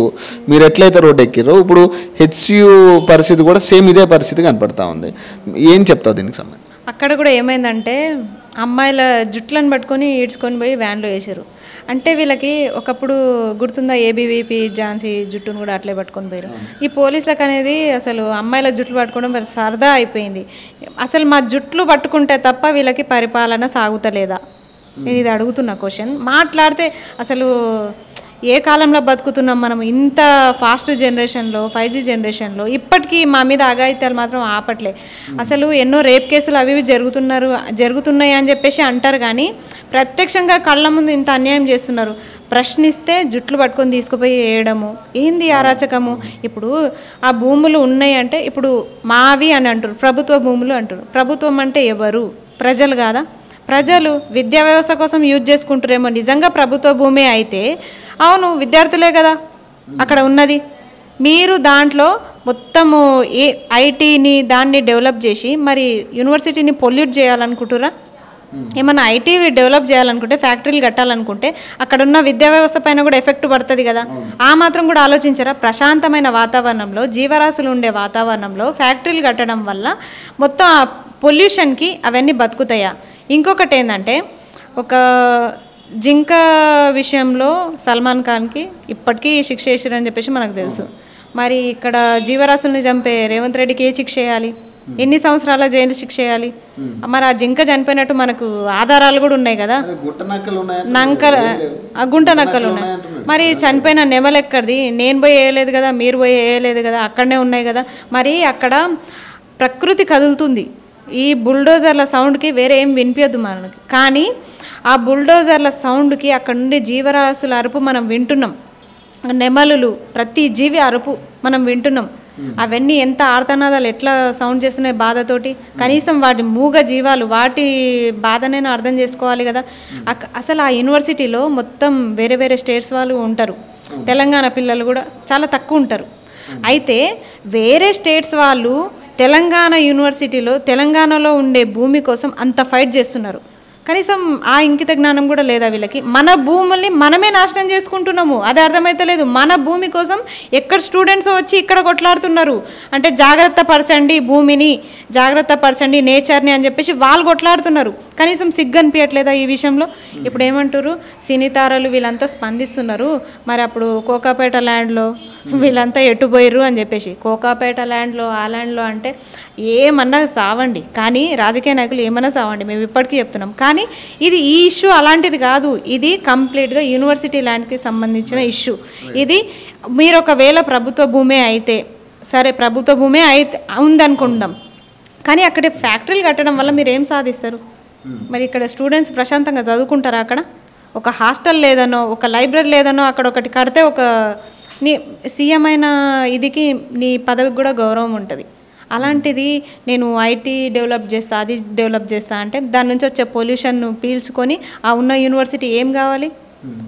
మీరు ఎట్లయితే రోడ్డు ఎక్కిరో ఇప్పుడు హెచ్సియు పరిస్థితి కూడా సేమ్ ఇదే పరిస్థితి కనపడతా ఉంది. ఏం చెప్తావు దీనికి సంబంధించి? అక్కడ కూడా ఏమైందంటే అమ్మాయిల జుట్లను పట్టుకొని ఈడ్చుకొని పోయి వ్యాన్లో వేసారు. అంటే వీళ్ళకి ఒకప్పుడు గుర్తుందా, ఏబీవీపీ ఝాన్సీ జుట్టును కూడా అట్లే పట్టుకొని పోయారు. ఈ పోలీసులకు అనేది అసలు అమ్మాయిల జుట్లు పట్టుకోవడం మరి సరదా అయిపోయింది. అసలు మా జుట్లు పట్టుకుంటే తప్ప వీళ్ళకి పరిపాలన సాగుతలేదా, ఇది అడుగుతున్న క్వశ్చన్. మాట్లాడితే అసలు ఏ కాలంలో బతుకుతున్నాం మనం, ఇంత ఫాస్ట్ జనరేషన్లో, 5G జనరేషన్లో ఇప్పటికీ మా మీద అఘాయిత్యాలు మాత్రం ఆపట్లే. అసలు ఎన్నో రేప్ కేసులు అవి జరుగుతున్నాయి అని చెప్పేసి అంటారు, కానీ ప్రత్యక్షంగా కళ్ళ ముందు ఇంత అన్యాయం చేస్తున్నారు. ప్రశ్నిస్తే జుట్లు పట్టుకొని తీసుకుపోయి వేయడము ఏంది అరాచకము. ఇప్పుడు ఆ భూములు ఉన్నాయి అంటే ఇప్పుడు మావి అని అంటారు, ప్రభుత్వ భూములు అంటారు. ప్రభుత్వం అంటే ఎవరు? ప్రజలు కాదా? ప్రజలు విద్యా వ్యవస్థ కోసం యూజ్ చేసుకుంటారేమో. నిజంగా ప్రభుత్వ భూమి అయితే అవును విద్యార్థులే కదా, అక్కడ ఉన్నది. మీరు దాంట్లో మొత్తము ఐటీని దాన్ని డెవలప్ చేసి మరి యూనివర్సిటీని పొల్యూట్ చేయాలనుకుంటురా? ఏమన్నా ఐటీ డెవలప్ చేయాలనుకుంటే, ఫ్యాక్టరీలు కట్టాలనుకుంటే అక్కడ ఉన్న విద్యా వ్యవస్థ పైన కూడా ఎఫెక్ట్ పడుతుంది కదా. ఆ మాత్రం కూడా ఆలోచించరా? ప్రశాంతమైన వాతావరణంలో, జీవరాశులు ఉండే వాతావరణంలో ఫ్యాక్టరీలు కట్టడం వల్ల మొత్తం పొల్యూషన్కి అవన్నీ బతుకుతాయా? ఇంకొకటి ఏంటంటే, ఒక జింక విషయంలో సల్మాన్ ఖాన్కి ఇప్పటికీ శిక్ష వేసారని చెప్పేసి మనకు తెలుసు. మరి ఇక్కడ జీవరాశుల్ని చంపే రేవంత్ రెడ్డికి ఏ శిక్ష వేయాలి? ఎన్ని సంవత్సరాల జైలు శిక్ష వేయాలి? మరి ఆ జింక చనిపోయినట్టు మనకు ఆధారాలు కూడా ఉన్నాయి కదా. గుంట నక్కలు ఉన్నాయి. మరి చనిపోయిన నెమలు ఎక్కడిది? నేను పోయి వేయలేదు కదా, మీరు పోయి వేయలేదు కదా, అక్కడనే ఉన్నాయి కదా. మరి అక్కడ ప్రకృతి కదులుతుంది. ఈ బుల్డోజర్ల సౌండ్కి వేరే ఏం వినిపించదు మనకి, కానీ ఆ బుల్డోజర్ల సౌండ్కి అక్కడ నుండి జీవరాశుల అరుపు మనం వింటున్నాం. నెమలులు, ప్రతి జీవి అరుపు మనం వింటున్నాం. అవన్నీ ఎంత ఆర్తనాదాలు ఎట్లా సౌండ్ చేస్తున్నాయి బాధతోటి. కనీసం వాటి మూగ జీవాలు వాటి బాధనైనా అర్థం చేసుకోవాలి కదా. అసలు ఆ యూనివర్సిటీలో మొత్తం వేరే వేరే స్టేట్స్ వాళ్ళు ఉంటారు. తెలంగాణ పిల్లలు కూడా చాలా తక్కువ ఉంటారు. అయితే వేరే స్టేట్స్ వాళ్ళు తెలంగాణ యూనివర్సిటీలో, తెలంగాణలో ఉండే భూమి కోసం అంత ఫైట్ చేస్తున్నారు. కనీసం ఆ ఇంకిత జ్ఞానం కూడా లేదా వీళ్ళకి. మన భూముల్ని మనమే నాశనం చేసుకుంటున్నాము, అది అర్థమైతలేదు. మన భూమి కోసం ఎక్కడ స్టూడెంట్స్ వచ్చి ఇక్కడ కొట్లాడుతున్నారు అంటే జాగ్రత్త పరచండి భూమిని, జాగ్రత్త పరచండి నేచర్ని అని చెప్పేసి వాళ్ళు కొట్లాడుతున్నారు. కనీసం సిగ్గు అనిపించట్లేదా ఈ విషయంలో? ఇప్పుడు ఏమంటారు, సినీతారలు వీళ్ళంతా స్పందిస్తున్నారు. మరి అప్పుడు కోకాపేట ల్యాండ్లో వీళ్ళంతా ఎట్టుపోయిర్రు అని చెప్పేసి, కోకాపేట ల్యాండ్లో ఆ ల్యాండ్లో అంటే ఏమన్నా సావండి, కానీ రాజకీయ నాయకులు ఏమన్నా సావండి, మేము ఇప్పటికీ చెప్తున్నాం. కానీ ఇది ఈ ఇష్యూ అలాంటిది కాదు. ఇది కంప్లీట్గా యూనివర్సిటీ ల్యాండ్కి సంబంధించిన ఇష్యూ. ఇది మీరు ఒకవేళ ప్రభుత్వ భూమే అయితే సరే, ప్రభుత్వ భూమే అయితే ఉందనుకుందాం, కానీ అక్కడ ఫ్యాక్టరీలు కట్టడం వల్ల మీరు ఏం సాధిస్తారు? మరి ఇక్కడ స్టూడెంట్స్ ప్రశాంతంగా చదువుకుంటారా? అక్కడ ఒక హాస్టల్ లేదనో, ఒక లైబ్రరీ లేదనో అక్కడ ఒకటి కడితే ఒక నీ సీఎం అయిన ఇదికి నీ పదవికి కూడా గౌరవం ఉంటుంది. అలాంటిది నేను ఐటీ డెవలప్ చేస్తా, అది డెవలప్ చేస్తా అంటే దాని నుంచి వచ్చే పొల్యూషన్ పీల్చుకొని ఆ ఉన్న యూనివర్సిటీ ఏం కావాలి?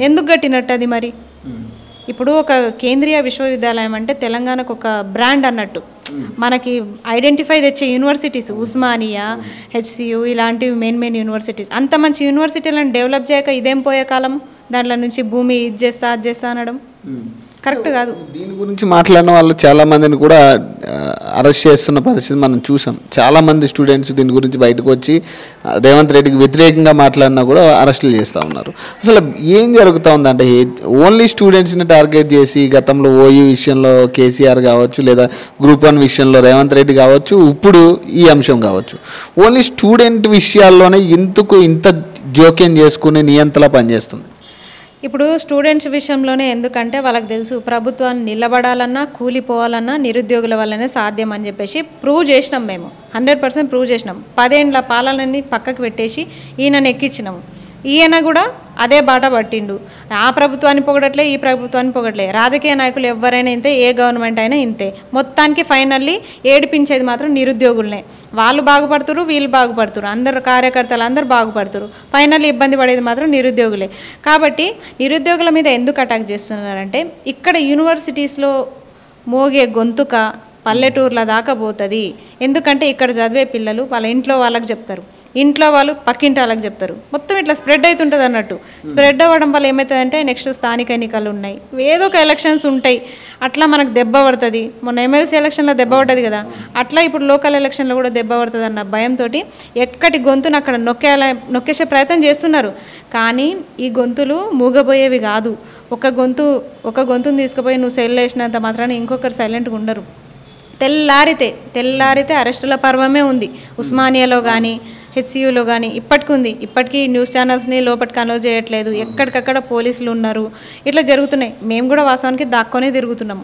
ఎందుకు కట్టినట్టు అది? మరి ఇప్పుడు ఒక కేంద్రీయ విశ్వవిద్యాలయం అంటే తెలంగాణకు ఒక బ్రాండ్ అన్నట్టు. మనకి ఐడెంటిఫై తెచ్చే యూనివర్సిటీస్ ఉస్మానియా, హెచ్సియు ఇలాంటివి మెయిన్ యూనివర్సిటీస్. అంత మంచి యూనివర్సిటీలను డెవలప్ చేయక ఇదేం పోయే కాలం? దాంట్లో నుంచి భూమి ఇది చేస్తా అది చేస్తా అనడం కరెక్ట్ కాదు. దీని గురించి మాట్లాడిన వాళ్ళు చాలామందిని కూడా అరెస్ట్ చేస్తున్న పరిస్థితి మనం చూసాం. చాలామంది స్టూడెంట్స్ దీని గురించి బయటకు వచ్చి రేవంత్ రెడ్డికి వ్యతిరేకంగా మాట్లాడినా కూడా అరెస్టులు చేస్తూ ఉన్నారు. అసలు ఏం జరుగుతూ ఉందంటే, ఓన్లీ స్టూడెంట్స్ని టార్గెట్ చేసి గతంలో ఓయూ విషయంలో కేసీఆర్ కావచ్చు, లేదా గ్రూప్ 1 విషయంలో రేవంత్ రెడ్డి కావచ్చు, ఇప్పుడు ఈ అంశం కావచ్చు, ఓన్లీ స్టూడెంట్ విషయాల్లోనే ఇంత జోక్యం చేసుకుని నియంత్రణ పనిచేస్తుంది. ఇప్పుడు స్టూడెంట్స్ విషయంలోనే, ఎందుకంటే వాళ్ళకి తెలుసు ప్రభుత్వాన్ని నిలబడాలన్నా కూలిపోవాలన్నా నిరుద్యోగుల వల్లనే సాధ్యం అని చెప్పేసి ప్రూవ్ చేసినాం. మేము 100% ప్రూవ్ చేసినాం. 10 ఏండ్ల పాలనని పక్కకు పెట్టేసి ఈయనను ఎక్కించినాము. ఈయన కూడా అదే బాట పట్టిండు. ఆ ప్రభుత్వాన్ని పొగడట్లే, ఈ ప్రభుత్వాన్ని పొగడలే. రాజకీయ నాయకులు ఎవరైనా ఇంతే, ఏ గవర్నమెంట్ అయినా ఇంతే. మొత్తానికి ఫైనల్లీ ఏడిపించేది మాత్రం నిరుద్యోగులనే. వాళ్ళు బాగుపడుతురు, వీళ్ళు బాగుపడుతురు, అందరు కార్యకర్తలు అందరూ బాగుపడుతురు. ఫైనల్లీ ఇబ్బంది పడేది మాత్రం నిరుద్యోగులే. కాబట్టి నిరుద్యోగుల మీద ఎందుకు అటాక్ చేస్తున్నారంటే, ఇక్కడ యూనివర్సిటీస్లో మోగే గొంతుక పల్లెటూర్ల దాకా పోతుంది. ఎందుకంటే ఇక్కడ చదివే పిల్లలు వాళ్ళ ఇంట్లో వాళ్ళకి చెప్తారు, ఇంట్లో వాళ్ళు పక్కింటి వాళ్ళకి చెప్తారు, మొత్తం ఇట్లా స్ప్రెడ్ అవుతుంటుంది అన్నట్టు. స్ప్రెడ్ అవ్వడం వల్ల ఏమవుతుందంటే నెక్స్ట్ స్థానిక ఎన్నికలు ఉన్నాయి, ఏదో ఒక ఎలక్షన్స్ ఉంటాయి, అట్లా మనకు దెబ్బ పడుతుంది. మొన్న ఎమ్మెల్సీ ఎలక్షన్లో దెబ్బ పడ్డది కదా, అట్లా ఇప్పుడు లోకల్ ఎలక్షన్లో కూడా దెబ్బ పడుతుంది అన్న భయంతో ఎక్కడి గొంతును అక్కడ నొక్కేసే ప్రయత్నం చేస్తున్నారు. కానీ ఈ గొంతులు మూగబోయేవి కాదు. ఒక గొంతును తీసుకుపోయి నువ్వు సెల్ వేసినంత మాత్రాన ఇంకొకరు సైలెంట్గా ఉండరు. తెల్లారితే అరెస్టుల పర్వమే ఉంది. ఉస్మానియాలో కానీ హెచ్సియులో కానీ ఇప్పటికీ న్యూస్ ఛానల్స్ని లోపలికి అలో చేయట్లేదు. ఎక్కడికక్కడ పోలీసులు ఉన్నారు. ఇట్లా జరుగుతున్నాయి. మేము కూడా వాస్తవానికి దాక్కొనే తిరుగుతున్నాం.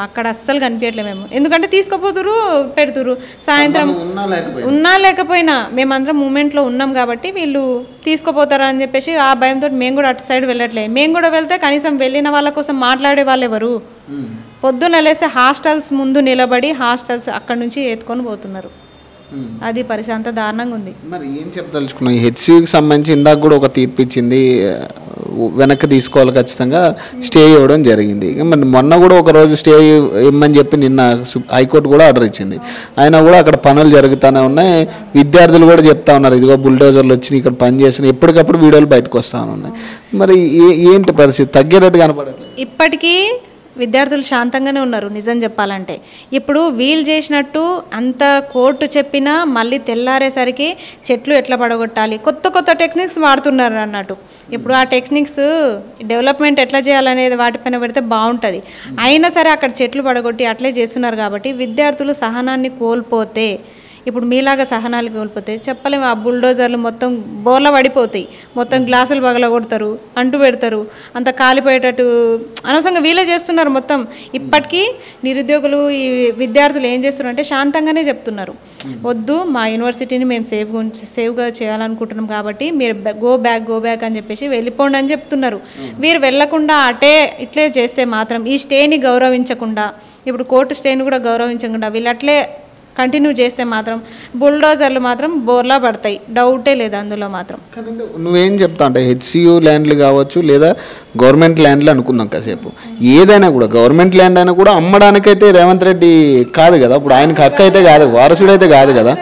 అక్కడ అస్సలు కనిపించట్లేదు మేము. ఎందుకంటే తీసుకుపోతురు, పెడుతురు. సాయంత్రం ఉన్నా లేకపోయినా మేమందరం మూమెంట్లో ఉన్నాం కాబట్టి వీళ్ళు తీసుకుపోతారా అని చెప్పేసి ఆ భయంతో మేము కూడా అటు సైడ్ వెళ్ళట్లేదు. మేము కూడా వెళ్తే కనీసం వెళ్ళిన వాళ్ళ కోసం మాట్లాడే వాళ్ళు ఎవరు? పొద్దున్న లేస్తే హాస్టల్స్ ముందు నిలబడి హాస్టల్స్ అక్కడ నుంచి ఎత్తుకొని పోతున్నారు. అది పరిస్థితి అంత దారుణంగా ఉంది. మరి ఏం చెప్పదలుచుకున్నాం? హెచ్సియుకి సంబంధించి ఇందాక కూడా ఒక తీర్పు ఇచ్చింది వెనక్కి తీసుకోవాలి, ఖచ్చితంగా స్టే ఇవ్వడం జరిగింది. మరి మొన్న కూడా ఒకరోజు స్టే ఇవ్వమని చెప్పి నిన్న హైకోర్టు కూడా ఆర్డర్ ఇచ్చింది. అయినా కూడా అక్కడ పనులు జరుగుతూనే ఉన్నాయి. విద్యార్థులు కూడా చెప్తా ఉన్నారు, ఇదిగో బుల్డోజర్లు వచ్చి ఇక్కడ పని చేసిన ఎప్పటికప్పుడు వీడియోలు బయటకు వస్తూ ఉన్నాయి. మరి ఏంటి పరిస్థితి? తగ్గేటట్టు కనపడట్లేదు. ఇప్పటికీ విద్యార్థులు శాంతంగానే ఉన్నారు నిజం చెప్పాలంటే. ఇప్పుడు వీళ్ళు చేసినట్టు అంత కోర్టు చెప్పినా మళ్ళీ తెల్లారేసరికి చెట్లు ఎట్లా పడగొట్టాలి, కొత్త కొత్త టెక్నిక్స్ వాడుతున్నారు అన్నట్టు. ఇప్పుడు ఆ టెక్నిక్స్ డెవలప్మెంట్ ఎట్లా చేయాలనేది వాటిపైన పెడితే బాగుంటుంది. అయినా సరే అక్కడ చెట్లు పడగొట్టి అట్లే చేస్తున్నారు. కాబట్టి విద్యార్థులు సహనాన్ని కోల్పోతే, ఇప్పుడు మీలాగా సహనాలు కోల్పోతే చెప్పలేము, ఆ బుల్డోజర్లు మొత్తం బోర్ల పడిపోతాయి, మొత్తం గ్లాసులు పగలగొడతారు, అంటు పెడతారు, అంత కాలిపోయేటట్టు అనవసరంగా వీళ్ళే చేస్తున్నారు మొత్తం. ఇప్పటికీ నిరుద్యోగులు ఈ విద్యార్థులు ఏం చేస్తున్నారు అంటే శాంతంగానే చెప్తున్నారు, వద్దు మా యూనివర్సిటీని మేము సేవ్గా చేయాలనుకుంటున్నాం కాబట్టి మీరు గో బ్యాక్ అని చెప్పేసి వెళ్ళిపోండి అని చెప్తున్నారు. వీరు వెళ్లకుండా అటే ఇట్లే చేస్తే మాత్రం, ఈ స్టేని గౌరవించకుండా, ఇప్పుడు కోర్టు స్టేని కూడా గౌరవించకుండా వీళ్ళు అట్లే కంటిన్యూ చేస్తే మాత్రం బుల్డోజర్లు మాత్రం బోర్లా పడతాయి, డౌటే లేదు అందులో మాత్రం. నువ్వేం చెప్తా అంటే హెచ్సియు ల్యాండ్లు కావచ్చు లేదా గవర్నమెంట్ ల్యాండ్లు అనుకుందాం కాసేపు, ఏదైనా కూడా గవర్నమెంట్ ల్యాండ్ అయినా కూడా అమ్మడానికైతే రేవంత్ రెడ్డి కాదు కదా, ఇప్పుడు ఆయనకు హక్కు అయితే కాదు, వారసుడు అయితే కాదు కదా.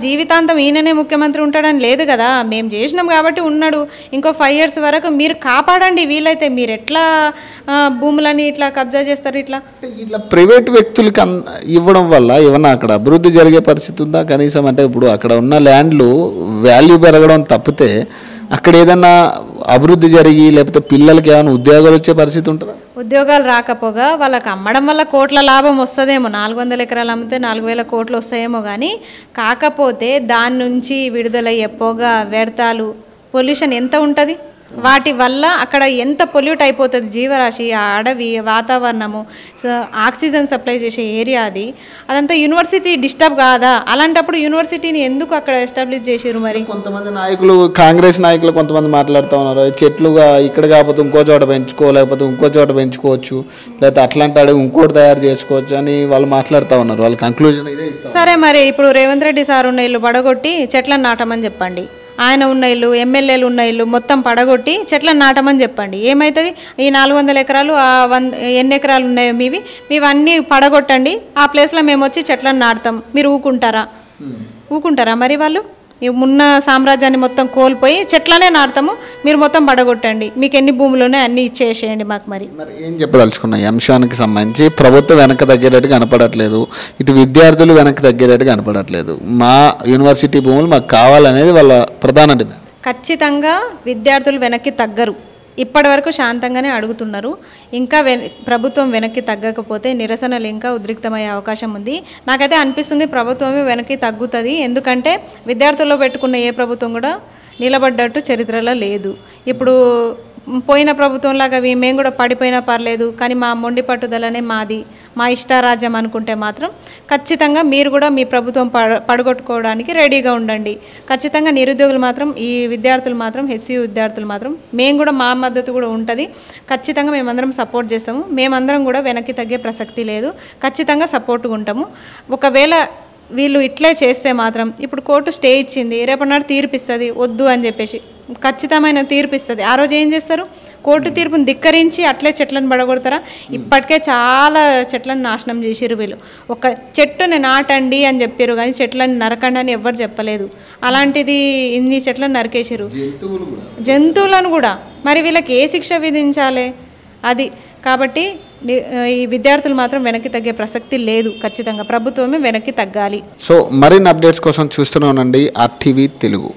జీవితాంతం ఈయననే ముఖ్యమంత్రి ఉంటాడని లేదు కదా. మేము చేసినాం కాబట్టి ఉన్నాడు. ఇంకో 5 years వరకు మీరు కాపాడండి. వీలైతే మీరు ఎట్లా భూములని ఇట్లా కబ్జా చేస్తారు, ఇట్లా ప్రైవేట్ వ్యక్తులకి ఇవ్వడం వల్ల ఏమన్నా అక్కడ అభివృద్ధి జరిగే పరిస్థితి ఉందా కనీసం? అంటే ఇప్పుడు అక్కడ ఉన్న ల్యాండ్లు వాల్యూ పెరగడం తప్పితే అక్కడ ఏదన్నా అభివృద్ధి జరిగి లేకపోతే పిల్లలకి ఏమైనా ఉద్యోగాలు వచ్చే పరిస్థితి ఉంటుందా? ఉద్యోగాలు రాకపోగా వాళ్ళకి అమ్మడం వల్ల కోట్ల లాభం వస్తుందేమో, 400 ఎకరాలు అమ్మితే 4000 కోట్లు వస్తాయేమో. కానీ కాకపోతే దాని నుంచి విడుదలయ్యే పొగ, వ్యర్థాలు, పొల్యూషన్ ఎంత ఉంటుంది, వాటి వల్ల అక్కడ ఎంత పొల్యూట్ అయిపోతుంది జీవరాశి, ఆ అడవి, వాతావరణము, ఆక్సిజన్ సప్లై చేసే ఏరియా అది, అదంతా యూనివర్సిటీ డిస్టర్బ్ కాదా? అలాంటప్పుడు యూనివర్సిటీని ఎందుకు అక్కడ ఎస్టాబ్లిష్ చేసారు? మరి కొంతమంది నాయకులు, కాంగ్రెస్ నాయకులు కొంతమంది మాట్లాడుతూ ఉన్నారు, చెట్లుగా ఇక్కడ కాకపోతే ఇంకో చోట లేకపోతే ఇంకో చోట పెంచుకోవచ్చు, లేకపోతే అట్లాంటి అడవి ఇంకోటి తయారు చేసుకోవచ్చు అని వాళ్ళు మాట్లాడుతూ ఉన్నారు. వాళ్ళ కంక్లూజన్ ఇదే. సరే, మరి ఇప్పుడు రేవంత్ రెడ్డి సార్ ఉన్న ఇల్లు పడగొట్టి చెట్లను నాటమని చెప్పండి, ఆయన ఉన్న ఇల్లు, ఎమ్మెల్యేలు ఉన్న ఇల్లు మొత్తం పడగొట్టి చెట్లను నాటమని చెప్పండి, ఏమవుతుంది? ఈ 400 ఎకరాలు, ఎన్ని ఎకరాలు ఉన్నాయో మీవన్నీ పడగొట్టండి, ఆ ప్లేస్లో మేము వచ్చి చెట్లను నాటుతాం, మీరు ఊకుంటారా? మరి వాళ్ళు ఉన్న సామ్రాజ్యాన్ని మొత్తం కోల్పోయి చెట్లనే నాటుతాము, మీరు మొత్తం పడగొట్టండి, మీకు ఎన్ని భూములు ఉన్నాయో అన్నీ ఇచ్చేసేయండి మాకు. మరి ఏం చెప్పదలుచుకున్నాయి అంశానికి సంబంధించి? ప్రభుత్వం వెనక్కి తగ్గేటట్టు కనపడట్లేదు, ఇటు విద్యార్థులు వెనక్కి తగ్గేటట్టు కనపడట్లేదు, మా యూనివర్సిటీ భూములు మాకు కావాలనేది వాళ్ళ ప్రధాన డిమాండ్. ఖచ్చితంగా విద్యార్థులు వెనక్కి తగ్గరు. ఇప్పటి వరకు శాంతంగానే అడుగుతున్నారు. ఇంకా ప్రభుత్వం వెనక్కి తగ్గకపోతే నిరసనలు ఇంకా ఉద్రిక్తమయ్యే అవకాశం ఉంది. నాకైతే అనిపిస్తుంది ప్రభుత్వమే వెనక్కి తగ్గుతుంది. ఎందుకంటే విద్యార్థుల్లో పెట్టుకున్న ఏ ప్రభుత్వం కూడా నిలబడ్డట్టు చరిత్రలో లేదు. ఇప్పుడు పోయిన ప్రభుత్వంలాగా మేము కూడా పడిపోయినా పర్లేదు, కానీ మా మొండి పట్టుదలనే మాది, మా ఇష్టారాజ్యం అనుకుంటే మాత్రం ఖచ్చితంగా మీరు కూడా మీ ప్రభుత్వం పడగొట్టుకోవడానికి రెడీగా ఉండండి. ఖచ్చితంగా నిరుద్యోగులు మాత్రం, ఈ విద్యార్థులు మాత్రం, హెచ్సియు విద్యార్థులు మాత్రం మేము కూడా మా మద్దతు కూడా ఉంటుంది. ఖచ్చితంగా మేమందరం సపోర్ట్ చేస్తాము. మేమందరం కూడా వెనక్కి తగ్గే ప్రసక్తి లేదు. ఖచ్చితంగా సపోర్ట్గా ఉంటాము. ఒకవేళ వీళ్ళు ఇట్లే చేస్తే మాత్రం, ఇప్పుడు కోర్టు స్టే ఇచ్చింది, రేపటి తీర్పు ఇస్తుంది వద్దు అని చెప్పేసి, ఖచ్చితమైన తీర్పు ఇస్తుంది. ఆ రోజు ఏం చేస్తారు? కోర్టు తీర్పును ధిక్కరించి అట్లే చెట్లను పడగొడతారా? ఇప్పటికే చాలా చెట్లను నాశనం చేసిరు వీళ్ళు. ఒక చెట్టుని నాటండి అని చెప్పారు కానీ చెట్లను నరకండి అని ఎవ్వరు చెప్పలేదు. అలాంటిది ఇన్ని చెట్లను నరికేసారు, జంతువులను కూడా. మరి వీళ్ళకి ఏ శిక్ష విధించాలి? అది కాబట్టి ఈ విద్యార్థులు మాత్రం వెనక్కి తగ్గే ప్రసక్తి లేదు. ఖచ్చితంగా ప్రభుత్వమే వెనక్కి తగ్గాలి. సో మరిన్ని అప్డేట్స్ కోసం చూస్తూనే ఉండండి RTV తెలుగు.